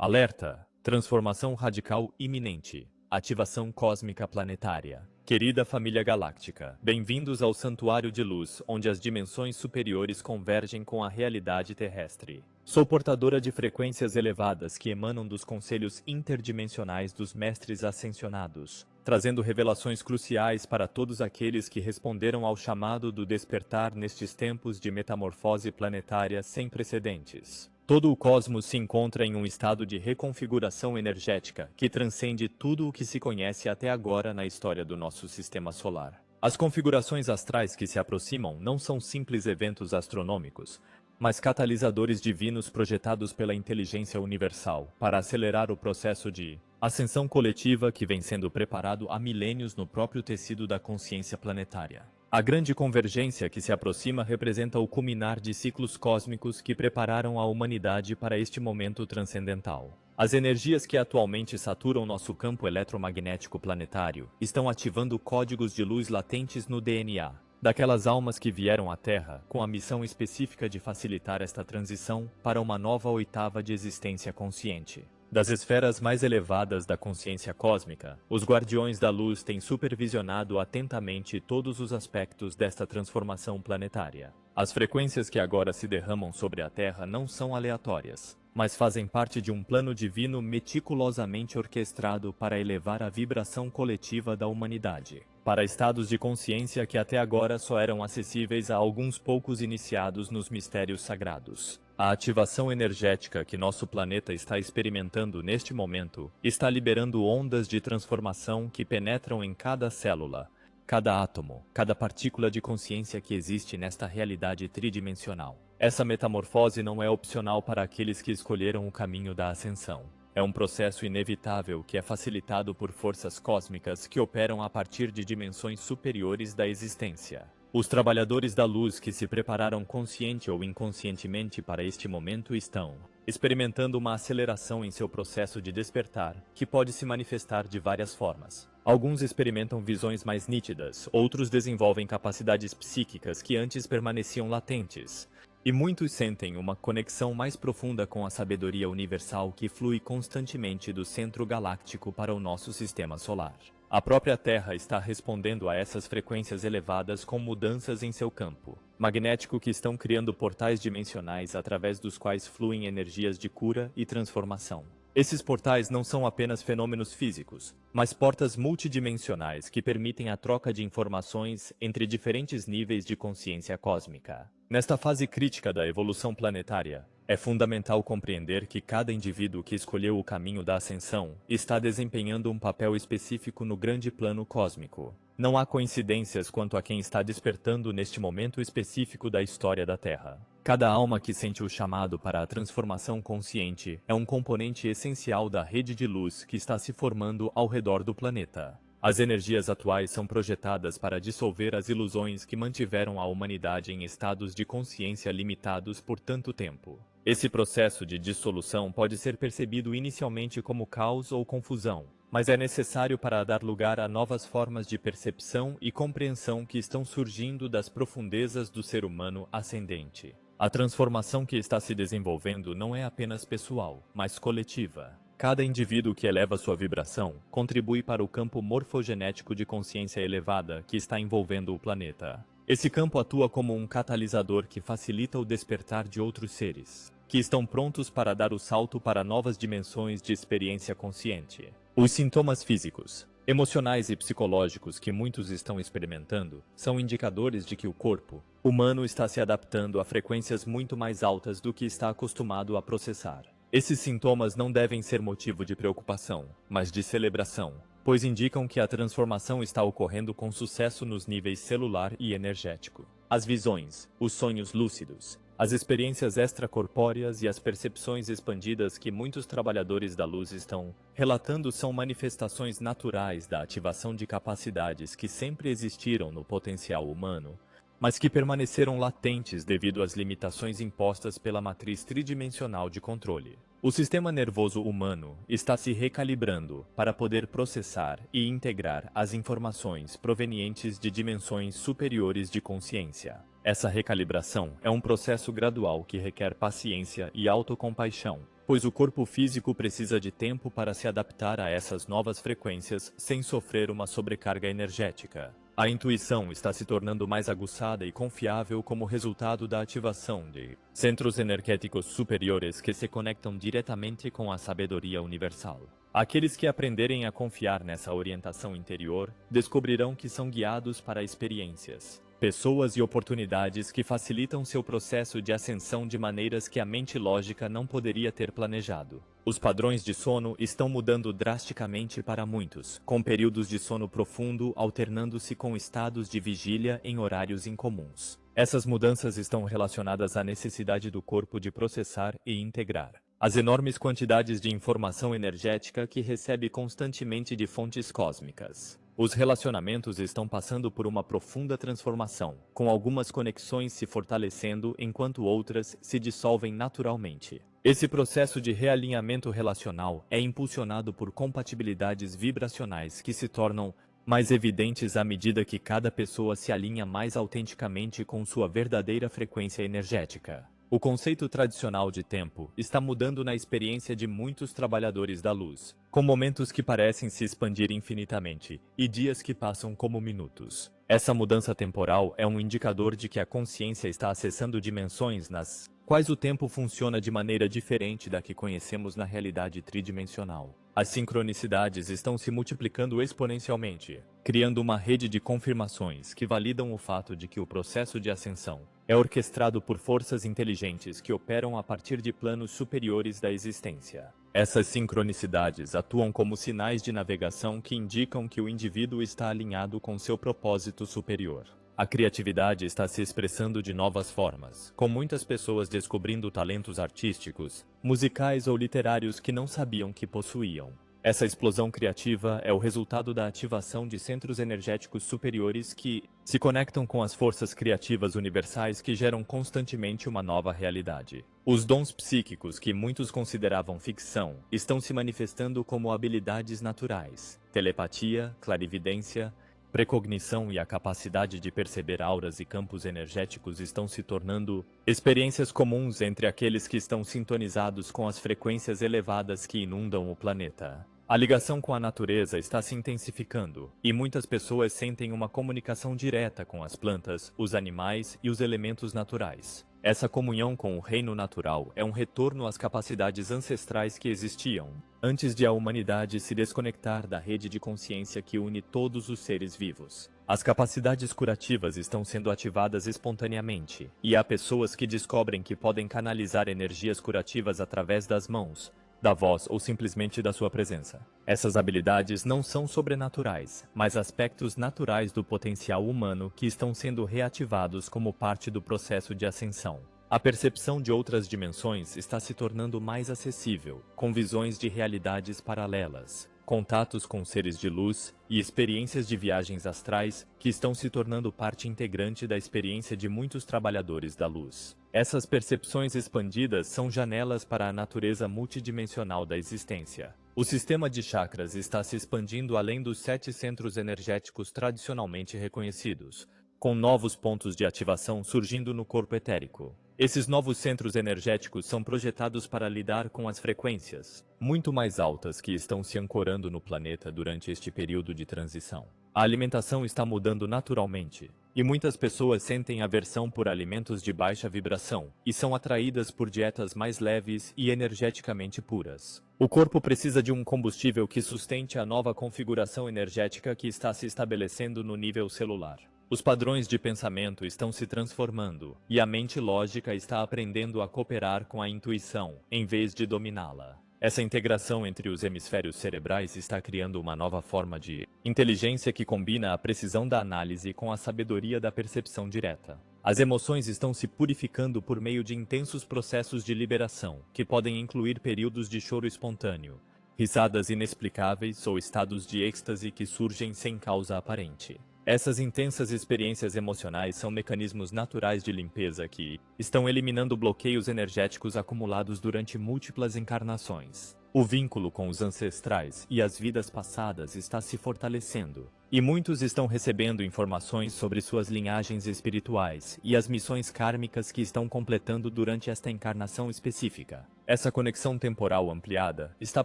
Alerta! Transformação radical iminente. Ativação cósmica planetária. Querida família galáctica, bem-vindos ao Santuário de Luz, onde as dimensões superiores convergem com a realidade terrestre. Sou portadora de frequências elevadas que emanam dos conselhos interdimensionais dos mestres ascensionados, trazendo revelações cruciais para todos aqueles que responderam ao chamado do despertar nestes tempos de metamorfose planetária sem precedentes. Todo o cosmos se encontra em um estado de reconfiguração energética que transcende tudo o que se conhece até agora na história do nosso sistema solar. As configurações astrais que se aproximam não são simples eventos astronômicos, mas catalisadores divinos projetados pela inteligência universal para acelerar o processo de ascensão coletiva que vem sendo preparado há milênios no próprio tecido da consciência planetária. A grande convergência que se aproxima representa o culminar de ciclos cósmicos que prepararam a humanidade para este momento transcendental. As energias que atualmente saturam nosso campo eletromagnético planetário estão ativando códigos de luz latentes no DNA daquelas almas que vieram à Terra com a missão específica de facilitar esta transição para uma nova oitava de existência consciente. Das esferas mais elevadas da consciência cósmica, os Guardiões da Luz têm supervisionado atentamente todos os aspectos desta transformação planetária. As frequências que agora se derramam sobre a Terra não são aleatórias, mas fazem parte de um plano divino meticulosamente orquestrado para elevar a vibração coletiva da humanidade, para estados de consciência que até agora só eram acessíveis a alguns poucos iniciados nos mistérios sagrados. A ativação energética que nosso planeta está experimentando neste momento está liberando ondas de transformação que penetram em cada célula, cada átomo, cada partícula de consciência que existe nesta realidade tridimensional. Essa metamorfose não é opcional para aqueles que escolheram o caminho da ascensão. É um processo inevitável que é facilitado por forças cósmicas que operam a partir de dimensões superiores da existência. Os trabalhadores da luz que se prepararam consciente ou inconscientemente para este momento estão experimentando uma aceleração em seu processo de despertar, que pode se manifestar de várias formas. Alguns experimentam visões mais nítidas, outros desenvolvem capacidades psíquicas que antes permaneciam latentes, e muitos sentem uma conexão mais profunda com a sabedoria universal que flui constantemente do centro galáctico para o nosso sistema solar. A própria Terra está respondendo a essas frequências elevadas com mudanças em seu campo magnético que estão criando portais dimensionais através dos quais fluem energias de cura e transformação. Esses portais não são apenas fenômenos físicos, mas portas multidimensionais que permitem a troca de informações entre diferentes níveis de consciência cósmica. Nesta fase crítica da evolução planetária, é fundamental compreender que cada indivíduo que escolheu o caminho da ascensão está desempenhando um papel específico no grande plano cósmico. Não há coincidências quanto a quem está despertando neste momento específico da história da Terra. Cada alma que sente o chamado para a transformação consciente é um componente essencial da rede de luz que está se formando ao redor do planeta. As energias atuais são projetadas para dissolver as ilusões que mantiveram a humanidade em estados de consciência limitados por tanto tempo. Esse processo de dissolução pode ser percebido inicialmente como caos ou confusão, mas é necessário para dar lugar a novas formas de percepção e compreensão que estão surgindo das profundezas do ser humano ascendente. A transformação que está se desenvolvendo não é apenas pessoal, mas coletiva. Cada indivíduo que eleva sua vibração contribui para o campo morfogenético de consciência elevada que está envolvendo o planeta. Esse campo atua como um catalisador que facilita o despertar de outros seres, que estão prontos para dar o salto para novas dimensões de experiência consciente. Os sintomas físicos, emocionais e psicológicos que muitos estão experimentando são indicadores de que o corpo humano está se adaptando a frequências muito mais altas do que está acostumado a processar. Esses sintomas não devem ser motivo de preocupação, mas de celebração, pois indicam que a transformação está ocorrendo com sucesso nos níveis celular e energético. As visões, os sonhos lúcidos, as experiências extracorpóreas e as percepções expandidas que muitos trabalhadores da luz estão relatando são manifestações naturais da ativação de capacidades que sempre existiram no potencial humano, mas que permaneceram latentes devido às limitações impostas pela matriz tridimensional de controle. O sistema nervoso humano está se recalibrando para poder processar e integrar as informações provenientes de dimensões superiores de consciência. Essa recalibração é um processo gradual que requer paciência e autocompaixão, pois o corpo físico precisa de tempo para se adaptar a essas novas frequências sem sofrer uma sobrecarga energética. A intuição está se tornando mais aguçada e confiável como resultado da ativação de centros energéticos superiores que se conectam diretamente com a sabedoria universal. Aqueles que aprenderem a confiar nessa orientação interior descobrirão que são guiados para experiências, pessoas e oportunidades que facilitam seu processo de ascensão de maneiras que a mente lógica não poderia ter planejado. Os padrões de sono estão mudando drasticamente para muitos, com períodos de sono profundo alternando-se com estados de vigília em horários incomuns. Essas mudanças estão relacionadas à necessidade do corpo de processar e integrar as enormes quantidades de informação energética que recebe constantemente de fontes cósmicas. Os relacionamentos estão passando por uma profunda transformação, com algumas conexões se fortalecendo enquanto outras se dissolvem naturalmente. Esse processo de realinhamento relacional é impulsionado por compatibilidades vibracionais que se tornam mais evidentes à medida que cada pessoa se alinha mais autenticamente com sua verdadeira frequência energética. O conceito tradicional de tempo está mudando na experiência de muitos trabalhadores da luz, com momentos que parecem se expandir infinitamente e dias que passam como minutos. Essa mudança temporal é um indicador de que a consciência está acessando dimensões nas quais o tempo funciona de maneira diferente da que conhecemos na realidade tridimensional. As sincronicidades estão se multiplicando exponencialmente, criando uma rede de confirmações que validam o fato de que o processo de ascensão é orquestrado por forças inteligentes que operam a partir de planos superiores da existência. Essas sincronicidades atuam como sinais de navegação que indicam que o indivíduo está alinhado com seu propósito superior. A criatividade está se expressando de novas formas, com muitas pessoas descobrindo talentos artísticos, musicais ou literários que não sabiam que possuíam. Essa explosão criativa é o resultado da ativação de centros energéticos superiores que se conectam com as forças criativas universais que geram constantemente uma nova realidade. Os dons psíquicos que muitos consideravam ficção estão se manifestando como habilidades naturais. Telepatia, clarividência, precognição e a capacidade de perceber auras e campos energéticos estão se tornando experiências comuns entre aqueles que estão sintonizados com as frequências elevadas que inundam o planeta. A ligação com a natureza está se intensificando, e muitas pessoas sentem uma comunicação direta com as plantas, os animais e os elementos naturais. Essa comunhão com o reino natural é um retorno às capacidades ancestrais que existiam antes de a humanidade se desconectar da rede de consciência que une todos os seres vivos. As capacidades curativas estão sendo ativadas espontaneamente, e há pessoas que descobrem que podem canalizar energias curativas através das mãos, da voz ou simplesmente da sua presença. Essas habilidades não são sobrenaturais, mas aspectos naturais do potencial humano que estão sendo reativados como parte do processo de ascensão. A percepção de outras dimensões está se tornando mais acessível, com visões de realidades paralelas, contatos com seres de luz e experiências de viagens astrais que estão se tornando parte integrante da experiência de muitos trabalhadores da luz. Essas percepções expandidas são janelas para a natureza multidimensional da existência. O sistema de chakras está se expandindo além dos 7 centros energéticos tradicionalmente reconhecidos, com novos pontos de ativação surgindo no corpo etérico. Esses novos centros energéticos são projetados para lidar com as frequências muito mais altas que estão se ancorando no planeta durante este período de transição. A alimentação está mudando naturalmente, e muitas pessoas sentem aversão por alimentos de baixa vibração e são atraídas por dietas mais leves e energeticamente puras. O corpo precisa de um combustível que sustente a nova configuração energética que está se estabelecendo no nível celular. Os padrões de pensamento estão se transformando, e a mente lógica está aprendendo a cooperar com a intuição, em vez de dominá-la. Essa integração entre os hemisférios cerebrais está criando uma nova forma de inteligência que combina a precisão da análise com a sabedoria da percepção direta. As emoções estão se purificando por meio de intensos processos de liberação, que podem incluir períodos de choro espontâneo, risadas inexplicáveis ou estados de êxtase que surgem sem causa aparente. Essas intensas experiências emocionais são mecanismos naturais de limpeza que estão eliminando bloqueios energéticos acumulados durante múltiplas encarnações. O vínculo com os ancestrais e as vidas passadas está se fortalecendo, e muitos estão recebendo informações sobre suas linhagens espirituais e as missões kármicas que estão completando durante esta encarnação específica. Essa conexão temporal ampliada está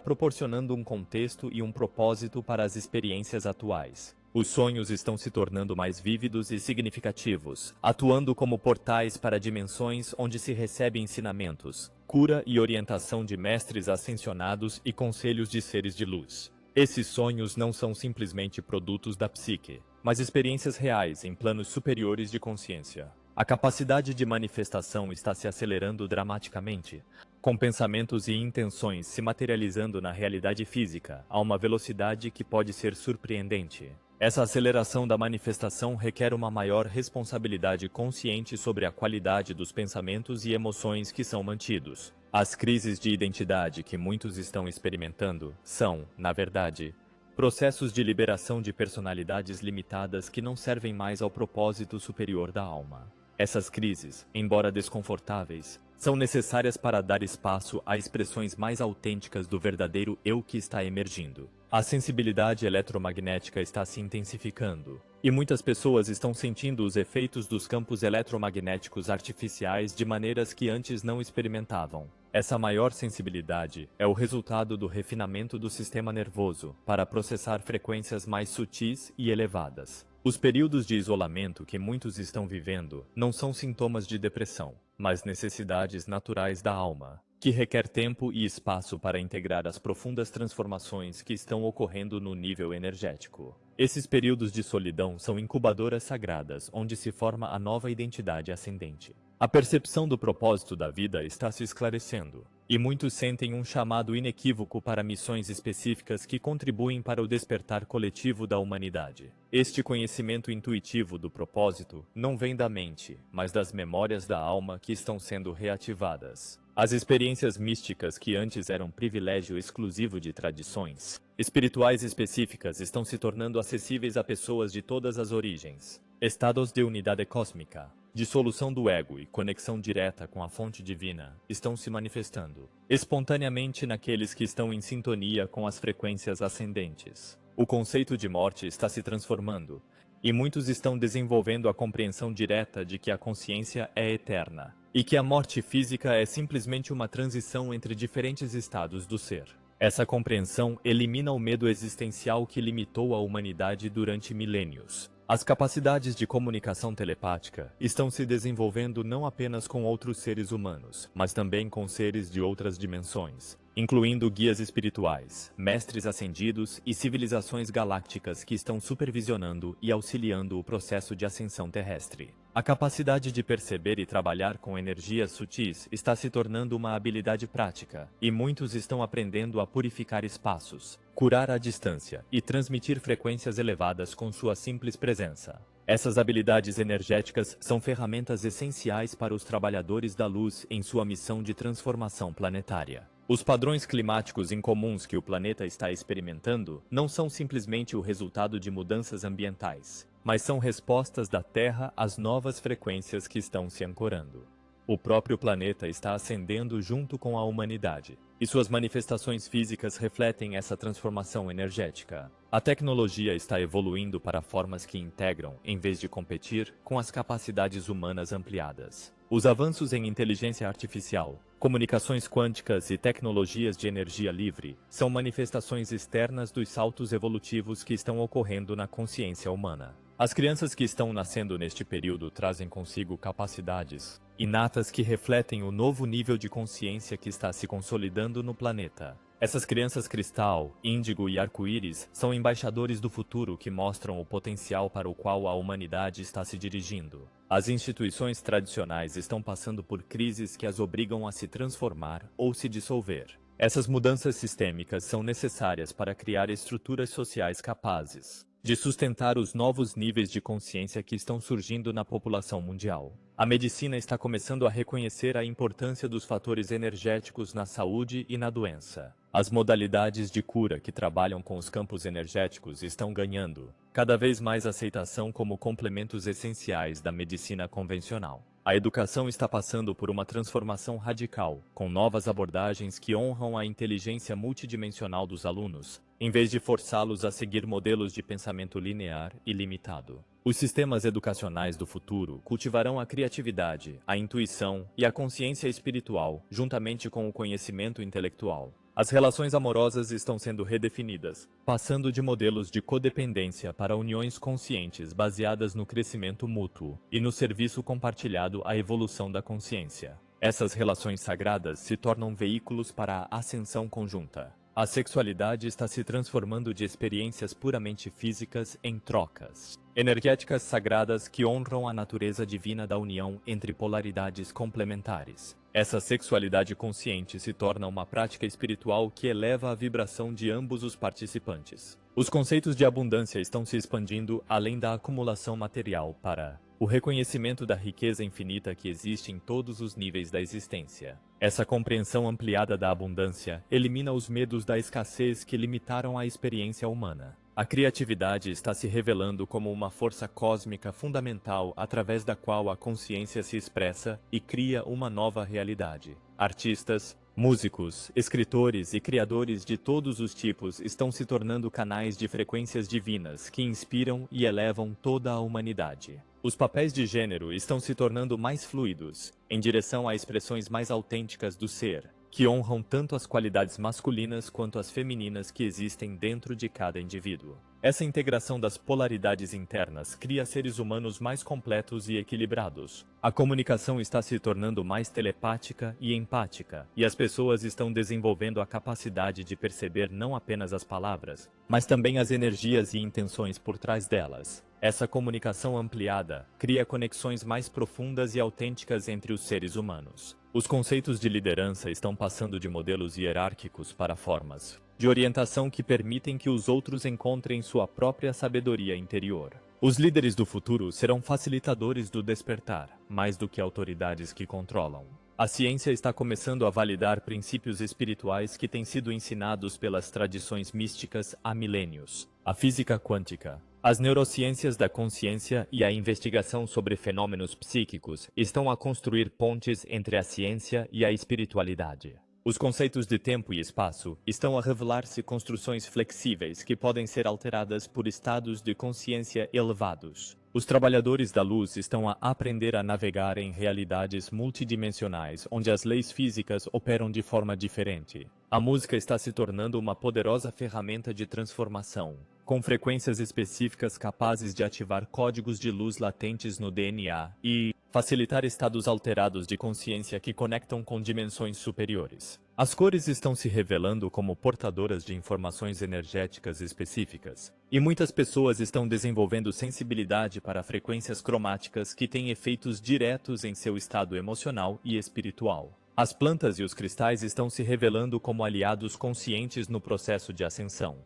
proporcionando um contexto e um propósito para as experiências atuais. Os sonhos estão se tornando mais vívidos e significativos, atuando como portais para dimensões onde se recebe ensinamentos, cura e orientação de mestres ascensionados e conselhos de seres de luz. Esses sonhos não são simplesmente produtos da psique, mas experiências reais em planos superiores de consciência. A capacidade de manifestação está se acelerando dramaticamente, com pensamentos e intenções se materializando na realidade física a uma velocidade que pode ser surpreendente. Essa aceleração da manifestação requer uma maior responsabilidade consciente sobre a qualidade dos pensamentos e emoções que são mantidos. As crises de identidade que muitos estão experimentando são, na verdade, processos de liberação de personalidades limitadas que não servem mais ao propósito superior da alma. Essas crises, embora desconfortáveis, são necessárias para dar espaço a expressões mais autênticas do verdadeiro eu que está emergindo. A sensibilidade eletromagnética está se intensificando, e muitas pessoas estão sentindo os efeitos dos campos eletromagnéticos artificiais de maneiras que antes não experimentavam. Essa maior sensibilidade é o resultado do refinamento do sistema nervoso para processar frequências mais sutis e elevadas. Os períodos de isolamento que muitos estão vivendo não são sintomas de depressão, mas necessidades naturais da alma, que requer tempo e espaço para integrar as profundas transformações que estão ocorrendo no nível energético. Esses períodos de solidão são incubadoras sagradas onde se forma a nova identidade ascendente. A percepção do propósito da vida está se esclarecendo, e muitos sentem um chamado inequívoco para missões específicas que contribuem para o despertar coletivo da humanidade. Este conhecimento intuitivo do propósito não vem da mente, mas das memórias da alma que estão sendo reativadas. As experiências místicas que antes eram privilégio exclusivo de tradições espirituais específicas estão se tornando acessíveis a pessoas de todas as origens. Estados de unidade cósmica, dissolução do ego e conexão direta com a fonte divina estão se manifestando espontaneamente naqueles que estão em sintonia com as frequências ascendentes. O conceito de morte está se transformando, e muitos estão desenvolvendo a compreensão direta de que a consciência é eterna, e que a morte física é simplesmente uma transição entre diferentes estados do ser. Essa compreensão elimina o medo existencial que limitou a humanidade durante milênios. As capacidades de comunicação telepática estão se desenvolvendo não apenas com outros seres humanos, mas também com seres de outras dimensões, incluindo guias espirituais, mestres ascendidos e civilizações galácticas que estão supervisionando e auxiliando o processo de ascensão terrestre. A capacidade de perceber e trabalhar com energias sutis está se tornando uma habilidade prática, e muitos estão aprendendo a purificar espaços, curar à distância e transmitir frequências elevadas com sua simples presença. Essas habilidades energéticas são ferramentas essenciais para os trabalhadores da luz em sua missão de transformação planetária. Os padrões climáticos incomuns que o planeta está experimentando não são simplesmente o resultado de mudanças ambientais, mas são respostas da Terra às novas frequências que estão se ancorando. O próprio planeta está ascendendo junto com a humanidade, e suas manifestações físicas refletem essa transformação energética. A tecnologia está evoluindo para formas que integram, em vez de competir, com as capacidades humanas ampliadas. Os avanços em inteligência artificial, comunicações quânticas e tecnologias de energia livre são manifestações externas dos saltos evolutivos que estão ocorrendo na consciência humana. As crianças que estão nascendo neste período trazem consigo capacidades inatas que refletem o novo nível de consciência que está se consolidando no planeta. Essas crianças cristal, índigo e arco-íris são embaixadores do futuro que mostram o potencial para o qual a humanidade está se dirigindo. As instituições tradicionais estão passando por crises que as obrigam a se transformar ou se dissolver. Essas mudanças sistêmicas são necessárias para criar estruturas sociais capazes de sustentar os novos níveis de consciência que estão surgindo na população mundial. A medicina está começando a reconhecer a importância dos fatores energéticos na saúde e na doença. As modalidades de cura que trabalham com os campos energéticos estão ganhando cada vez mais aceitação como complementos essenciais da medicina convencional. A educação está passando por uma transformação radical, com novas abordagens que honram a inteligência multidimensional dos alunos, em vez de forçá-los a seguir modelos de pensamento linear e limitado. Os sistemas educacionais do futuro cultivarão a criatividade, a intuição e a consciência espiritual, juntamente com o conhecimento intelectual. As relações amorosas estão sendo redefinidas, passando de modelos de codependência para uniões conscientes baseadas no crescimento mútuo e no serviço compartilhado à evolução da consciência. Essas relações sagradas se tornam veículos para a ascensão conjunta. A sexualidade está se transformando de experiências puramente físicas em trocas energéticas sagradas que honram a natureza divina da união entre polaridades complementares. Essa sexualidade consciente se torna uma prática espiritual que eleva a vibração de ambos os participantes. Os conceitos de abundância estão se expandindo além da acumulação material para o reconhecimento da riqueza infinita que existe em todos os níveis da existência. Essa compreensão ampliada da abundância elimina os medos da escassez que limitaram a experiência humana. A criatividade está se revelando como uma força cósmica fundamental através da qual a consciência se expressa e cria uma nova realidade. Artistas, músicos, escritores e criadores de todos os tipos estão se tornando canais de frequências divinas que inspiram e elevam toda a humanidade. Os papéis de gênero estão se tornando mais fluidos, em direção a expressões mais autênticas do ser, que honram tanto as qualidades masculinas quanto as femininas que existem dentro de cada indivíduo. Essa integração das polaridades internas cria seres humanos mais completos e equilibrados. A comunicação está se tornando mais telepática e empática, e as pessoas estão desenvolvendo a capacidade de perceber não apenas as palavras, mas também as energias e intenções por trás delas. Essa comunicação ampliada cria conexões mais profundas e autênticas entre os seres humanos. Os conceitos de liderança estão passando de modelos hierárquicos para formas de orientação que permitem que os outros encontrem sua própria sabedoria interior. Os líderes do futuro serão facilitadores do despertar, mais do que autoridades que controlam. A ciência está começando a validar princípios espirituais que têm sido ensinados pelas tradições místicas há milênios. A física quântica, as neurociências da consciência e a investigação sobre fenômenos psíquicos estão a construir pontes entre a ciência e a espiritualidade. Os conceitos de tempo e espaço estão a revelar-se construções flexíveis que podem ser alteradas por estados de consciência elevados. Os trabalhadores da luz estão a aprender a navegar em realidades multidimensionais onde as leis físicas operam de forma diferente. A música está se tornando uma poderosa ferramenta de transformação, com frequências específicas capazes de ativar códigos de luz latentes no DNA e facilitar estados alterados de consciência que conectam com dimensões superiores. As cores estão se revelando como portadoras de informações energéticas específicas, e muitas pessoas estão desenvolvendo sensibilidade para frequências cromáticas que têm efeitos diretos em seu estado emocional e espiritual. As plantas e os cristais estão se revelando como aliados conscientes no processo de ascensão,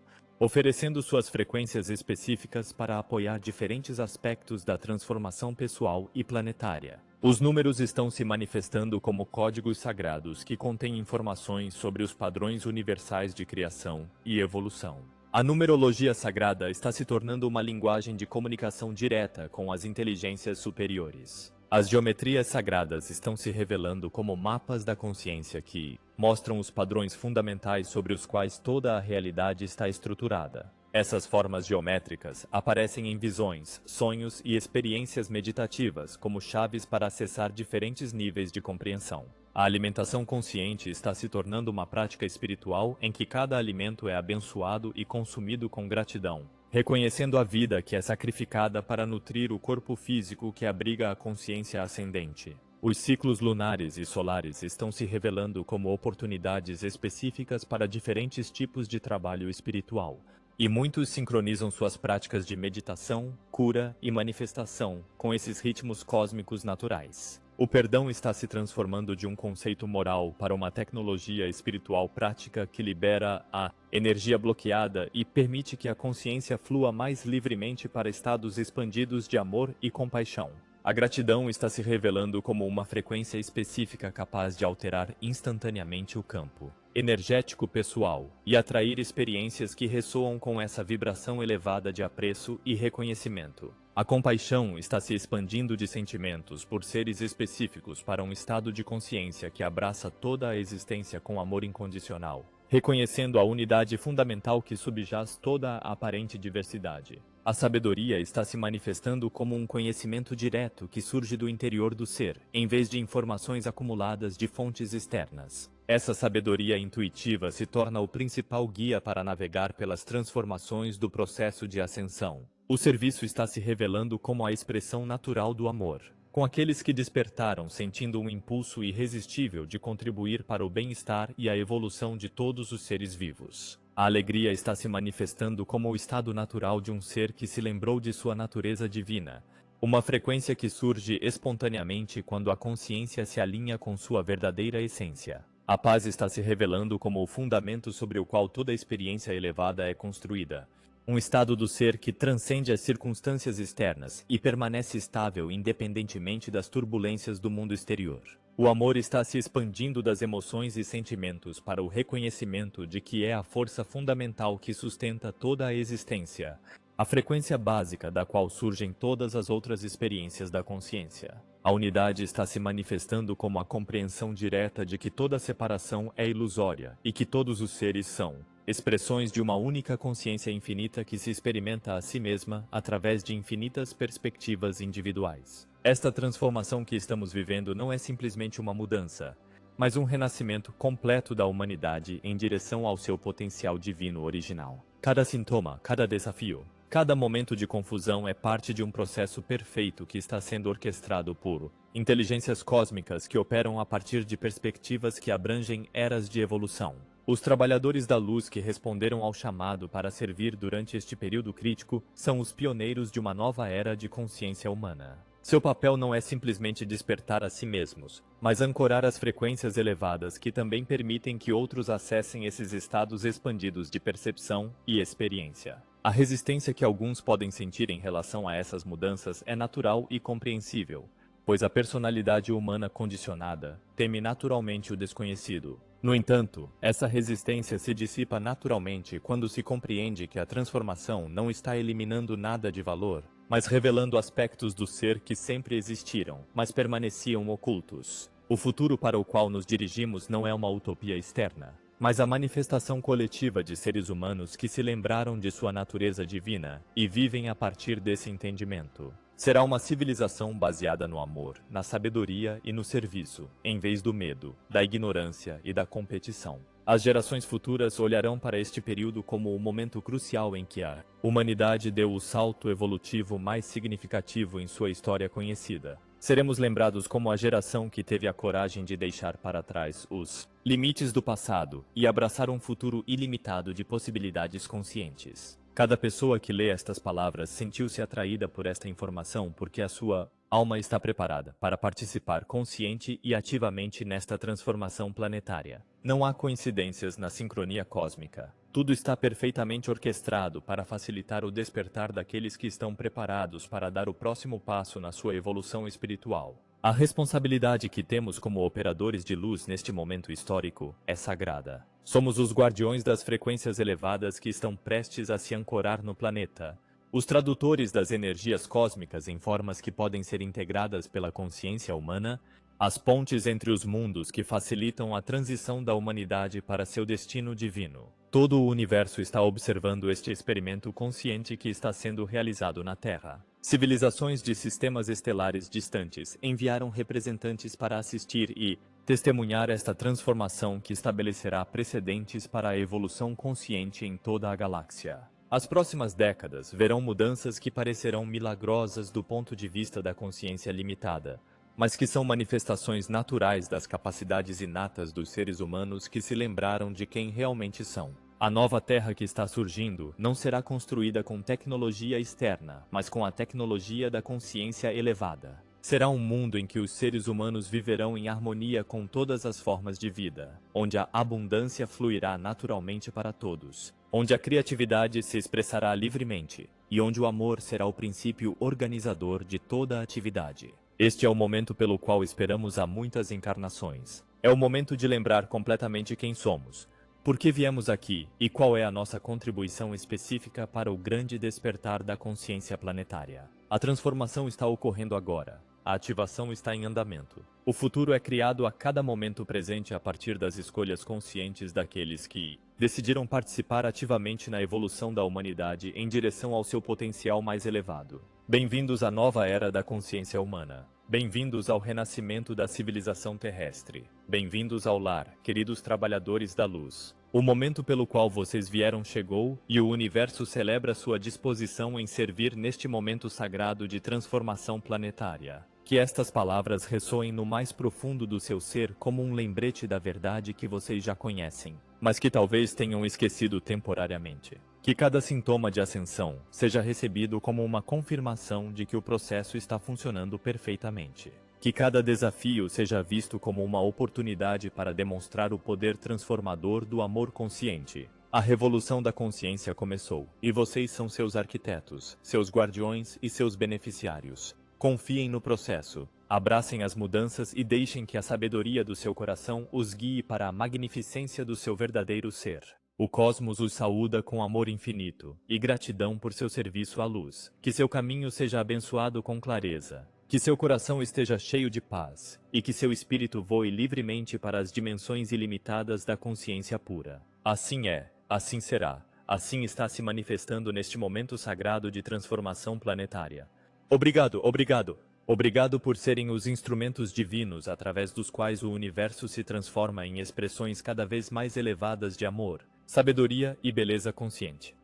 oferecendo suas frequências específicas para apoiar diferentes aspectos da transformação pessoal e planetária. Os números estão se manifestando como códigos sagrados que contêm informações sobre os padrões universais de criação e evolução. A numerologia sagrada está se tornando uma linguagem de comunicação direta com as inteligências superiores. As geometrias sagradas estão se revelando como mapas da consciência que mostram os padrões fundamentais sobre os quais toda a realidade está estruturada. Essas formas geométricas aparecem em visões, sonhos e experiências meditativas como chaves para acessar diferentes níveis de compreensão. A alimentação consciente está se tornando uma prática espiritual em que cada alimento é abençoado e consumido com gratidão, reconhecendo a vida que é sacrificada para nutrir o corpo físico que abriga a consciência ascendente. Os ciclos lunares e solares estão se revelando como oportunidades específicas para diferentes tipos de trabalho espiritual, e muitos sincronizam suas práticas de meditação, cura e manifestação com esses ritmos cósmicos naturais. O perdão está se transformando de um conceito moral para uma tecnologia espiritual prática que libera a energia bloqueada e permite que a consciência flua mais livremente para estados expandidos de amor e compaixão. A gratidão está se revelando como uma frequência específica capaz de alterar instantaneamente o campo energético pessoal e atrair experiências que ressoam com essa vibração elevada de apreço e reconhecimento. A compaixão está se expandindo de sentimentos por seres específicos para um estado de consciência que abraça toda a existência com amor incondicional, reconhecendo a unidade fundamental que subjaz toda a aparente diversidade. A sabedoria está se manifestando como um conhecimento direto que surge do interior do ser, em vez de informações acumuladas de fontes externas. Essa sabedoria intuitiva se torna o principal guia para navegar pelas transformações do processo de ascensão. O serviço está se revelando como a expressão natural do amor, com aqueles que despertaram sentindo um impulso irresistível de contribuir para o bem-estar e a evolução de todos os seres vivos. A alegria está se manifestando como o estado natural de um ser que se lembrou de sua natureza divina, uma frequência que surge espontaneamente quando a consciência se alinha com sua verdadeira essência. A paz está se revelando como o fundamento sobre o qual toda experiência elevada é construída. Um estado do ser que transcende as circunstâncias externas e permanece estável independentemente das turbulências do mundo exterior. O amor está se expandindo das emoções e sentimentos para o reconhecimento de que é a força fundamental que sustenta toda a existência, a frequência básica da qual surgem todas as outras experiências da consciência. A unidade está se manifestando como a compreensão direta de que toda separação é ilusória e que todos os seres são expressões de uma única consciência infinita que se experimenta a si mesma através de infinitas perspectivas individuais. Esta transformação que estamos vivendo não é simplesmente uma mudança, mas um renascimento completo da humanidade em direção ao seu potencial divino original. Cada sintoma, cada desafio, cada momento de confusão é parte de um processo perfeito que está sendo orquestrado por inteligências cósmicas que operam a partir de perspectivas que abrangem eras de evolução. Os trabalhadores da luz que responderam ao chamado para servir durante este período crítico são os pioneiros de uma nova era de consciência humana. Seu papel não é simplesmente despertar a si mesmos, mas ancorar as frequências elevadas que também permitem que outros acessem esses estados expandidos de percepção e experiência. A resistência que alguns podem sentir em relação a essas mudanças é natural e compreensível, pois a personalidade humana condicionada teme naturalmente o desconhecido. No entanto, essa resistência se dissipa naturalmente quando se compreende que a transformação não está eliminando nada de valor, mas revelando aspectos do ser que sempre existiram, mas permaneciam ocultos. O futuro para o qual nos dirigimos não é uma utopia externa, mas a manifestação coletiva de seres humanos que se lembraram de sua natureza divina e vivem a partir desse entendimento. Será uma civilização baseada no amor, na sabedoria e no serviço, em vez do medo, da ignorância e da competição. As gerações futuras olharão para este período como o momento crucial em que a humanidade deu o salto evolutivo mais significativo em sua história conhecida. Seremos lembrados como a geração que teve a coragem de deixar para trás os limites do passado e abraçar um futuro ilimitado de possibilidades conscientes. Cada pessoa que lê estas palavras sentiu-se atraída por esta informação porque a sua alma está preparada para participar consciente e ativamente nesta transformação planetária. Não há coincidências na sincronia cósmica. Tudo está perfeitamente orquestrado para facilitar o despertar daqueles que estão preparados para dar o próximo passo na sua evolução espiritual. A responsabilidade que temos como operadores de luz neste momento histórico é sagrada. Somos os guardiões das frequências elevadas que estão prestes a se ancorar no planeta. Os tradutores das energias cósmicas em formas que podem ser integradas pela consciência humana, as pontes entre os mundos que facilitam a transição da humanidade para seu destino divino. Todo o universo está observando este experimento consciente que está sendo realizado na Terra. Civilizações de sistemas estelares distantes enviaram representantes para assistir e testemunhar esta transformação que estabelecerá precedentes para a evolução consciente em toda a galáxia. As próximas décadas verão mudanças que parecerão milagrosas do ponto de vista da consciência limitada, mas que são manifestações naturais das capacidades inatas dos seres humanos que se lembraram de quem realmente são. A nova Terra que está surgindo não será construída com tecnologia externa, mas com a tecnologia da consciência elevada. Será um mundo em que os seres humanos viverão em harmonia com todas as formas de vida, onde a abundância fluirá naturalmente para todos, onde a criatividade se expressará livremente e onde o amor será o princípio organizador de toda a atividade. Este é o momento pelo qual esperamos há muitas encarnações. É o momento de lembrar completamente quem somos, por que viemos aqui e qual é a nossa contribuição específica para o grande despertar da consciência planetária. A transformação está ocorrendo agora. A ativação está em andamento. O futuro é criado a cada momento presente a partir das escolhas conscientes daqueles que decidiram participar ativamente na evolução da humanidade em direção ao seu potencial mais elevado. Bem-vindos à nova era da consciência humana. Bem-vindos ao renascimento da civilização terrestre. Bem-vindos ao lar, queridos trabalhadores da luz. O momento pelo qual vocês vieram chegou e o universo celebra sua disposição em servir neste momento sagrado de transformação planetária. Que estas palavras ressoem no mais profundo do seu ser como um lembrete da verdade que vocês já conhecem, mas que talvez tenham esquecido temporariamente. Que cada sintoma de ascensão seja recebido como uma confirmação de que o processo está funcionando perfeitamente. Que cada desafio seja visto como uma oportunidade para demonstrar o poder transformador do amor consciente. A revolução da consciência começou, e vocês são seus arquitetos, seus guardiões e seus beneficiários. Confiem no processo, abracem as mudanças e deixem que a sabedoria do seu coração os guie para a magnificência do seu verdadeiro ser. O cosmos os saúda com amor infinito e gratidão por seu serviço à luz. Que seu caminho seja abençoado com clareza. Que seu coração esteja cheio de paz e que seu espírito voe livremente para as dimensões ilimitadas da consciência pura. Assim é, assim será, assim está se manifestando neste momento sagrado de transformação planetária. Obrigado, obrigado. Obrigado por serem os instrumentos divinos através dos quais o universo se transforma em expressões cada vez mais elevadas de amor, sabedoria e beleza consciente.